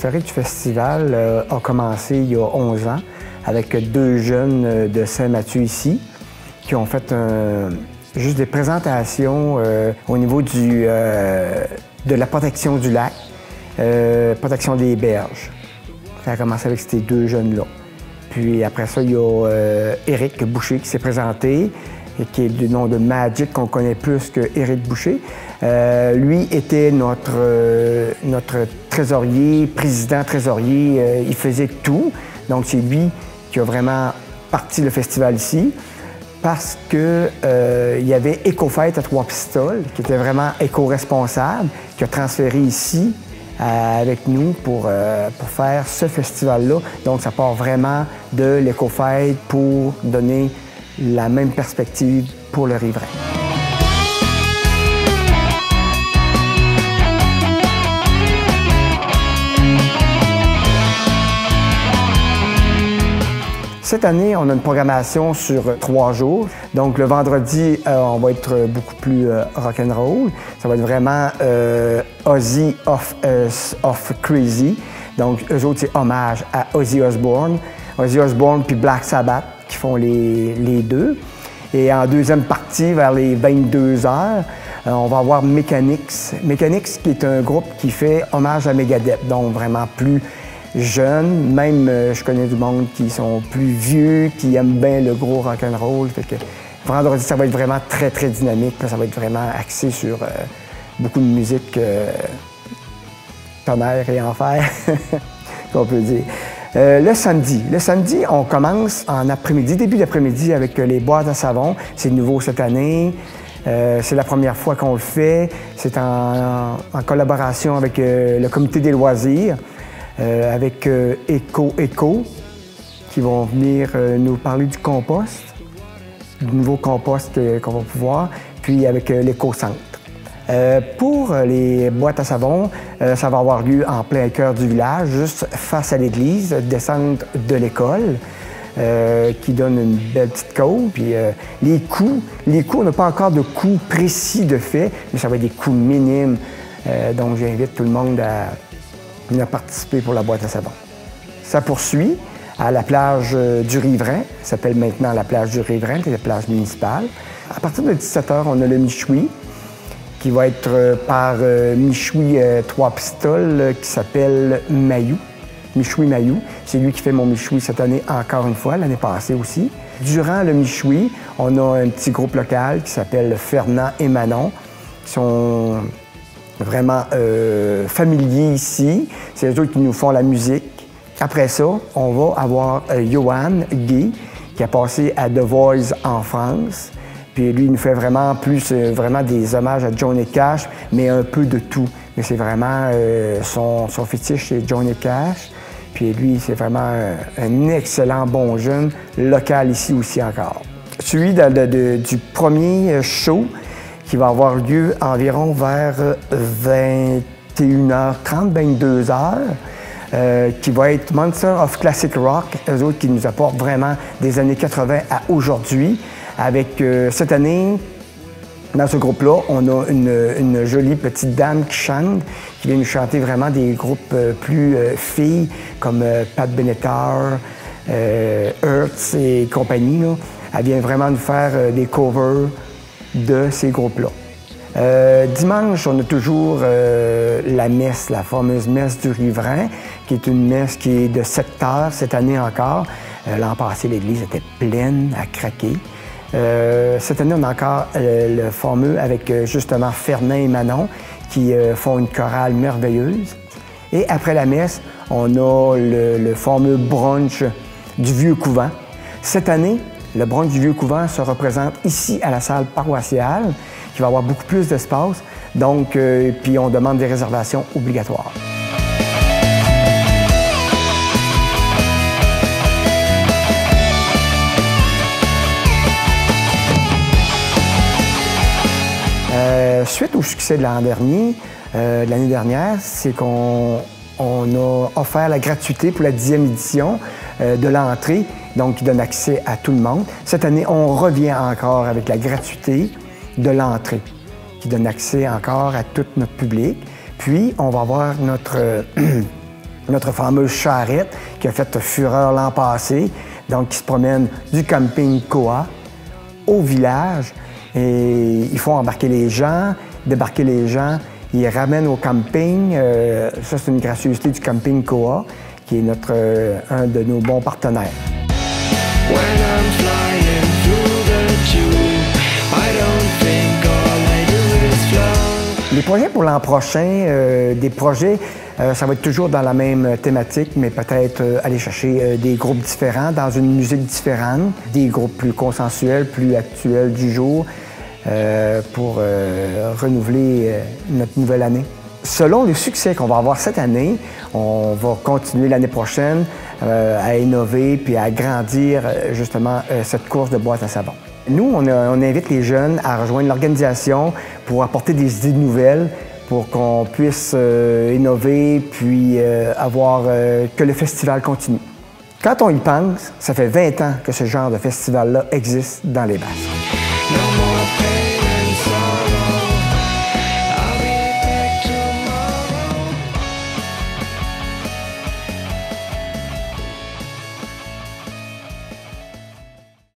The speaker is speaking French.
l'historique du festival a commencé il y a 11 ans avec 2 jeunes de Saint-Mathieu ici qui ont fait juste des présentations au niveau de la protection du lac, protection des berges. Ça a commencé avec ces 2 jeunes-là. Puis après ça, il y a Éric Boucher qui s'est présenté, et qui est du nom de Magic, qu'on connaît plus que Éric Boucher. Lui était notre trésorier, président trésorier. Il faisait tout. Donc c'est lui qui a vraiment parti le festival ici parce qu'il y avait Éco-Fête à Trois-Pistoles, qui était vraiment éco-responsable, qui a transféré ici avec nous pour faire ce festival-là. Donc ça part vraiment de l'Éco-Fête pour donner la même perspective pour le riverain. Cette année, on a une programmation sur 3 jours. Donc le vendredi, on va être beaucoup plus rock'n'roll. Ça va être vraiment Ozzy of Crazy. Donc eux autres, c'est hommage à Ozzy Osbourne. Ozzy Osbourne puis Black Sabbath qui font les deux. Et en deuxième partie, vers les 22 heures, on va avoir Mechanix. Mechanix qui est un groupe qui fait hommage à Megadeth, donc vraiment plus jeune. Même, je connais du monde qui sont plus vieux, qui aiment bien le gros rock'n'roll. Fait que vendredi, ça va être vraiment très, très dynamique. Ça va être vraiment axé sur beaucoup de musique tonnerre et enfer, qu'on peut dire. Le samedi, on commence en après-midi, début d'après-midi avec les boîtes à savon. C'est nouveau cette année. C'est la première fois qu'on le fait. C'est en collaboration avec le comité des loisirs, avec Éco, qui vont venir nous parler du compost, du nouveau compost qu'on va pouvoir, puis avec l'Éco-Centre. Pour les boîtes à savon, ça va avoir lieu en plein cœur du village, juste face à l'église, descente de l'école, qui donne une belle petite côte. Puis les coûts, on n'a pas encore de coûts précis de fait, mais ça va être des coûts minimes. Donc j'invite tout le monde à venir participer pour la boîte à savon. Ça poursuit à la plage du Riverain. Ça s'appelle maintenant la plage du Riverain, c'est la plage municipale. À partir de 17h, on a le Michoui, qui va être par Michoui Trois-Pistoles, qui s'appelle Mayou. Michoui Mayou. C'est lui qui fait mon Michoui cette année encore une fois, l'année passée aussi. Durant le Michoui, on a un petit groupe local qui s'appelle Fernand et Manon, qui sont vraiment familiers ici. C'est eux qui nous font la musique. Après ça, on va avoir Johan Guy, qui a passé à The Voice en France. Puis lui, il nous fait vraiment plus vraiment des hommages à Johnny Cash, mais un peu de tout. Mais c'est vraiment son fétiche, c'est Johnny Cash. Puis lui, c'est vraiment un excellent bon jeune, local ici aussi encore. Suivi du premier show qui va avoir lieu environ vers 21h30, 22h, qui va être Monster of Classic Rock, eux autres qui nous apportent vraiment des années 80 à aujourd'hui. Avec cette année, dans ce groupe-là, on a une jolie petite dame qui chante, qui vient nous chanter vraiment des groupes plus filles, comme Pat Benatar, Hertz et compagnie. Là. Elle vient vraiment nous faire des covers de ces groupes-là. Dimanche, on a toujours la messe, la fameuse messe du Riverain, qui est une messe qui est de 7 heures cette année encore. L'an passé, l'église était pleine à craquer. Cette année, on a encore le fameux avec justement Fernand et Manon qui font une chorale merveilleuse. Et après la messe, on a le fameux brunch du Vieux Couvent. Cette année, le brunch du Vieux Couvent se représente ici à la salle paroissiale, qui va avoir beaucoup plus d'espace. Donc, puis on demande des réservations obligatoires. Suite au succès de l'an dernier, de l'année dernière, c'est qu'on a offert la gratuité pour la 10e édition de l'entrée, donc qui donne accès à tout le monde. Cette année, on revient encore avec la gratuité de l'entrée, qui donne accès encore à tout notre public. Puis, on va avoir notre notre fameuse charrette qui a fait fureur l'an passé, donc qui se promène du camping Koa au village. Et ils font embarquer les gens, débarquer les gens, ils les ramènent au camping. Ça, c'est une gracieuseté du camping Koa, qui est un de nos bons partenaires. Les projets pour l'an prochain, des projets, ça va être toujours dans la même thématique, mais peut-être aller chercher des groupes différents, dans une musique différente, des groupes plus consensuels, plus actuels du jour, pour renouveler notre nouvelle année. Selon le succès qu'on va avoir cette année, on va continuer l'année prochaine à innover puis à agrandir justement cette course de boîte à savon. Nous, on invite les jeunes à rejoindre l'organisation pour apporter des idées nouvelles, pour qu'on puisse innover puis que le festival continue. Quand on y pense, ça fait 20 ans que ce genre de festival-là existe dans les Basses.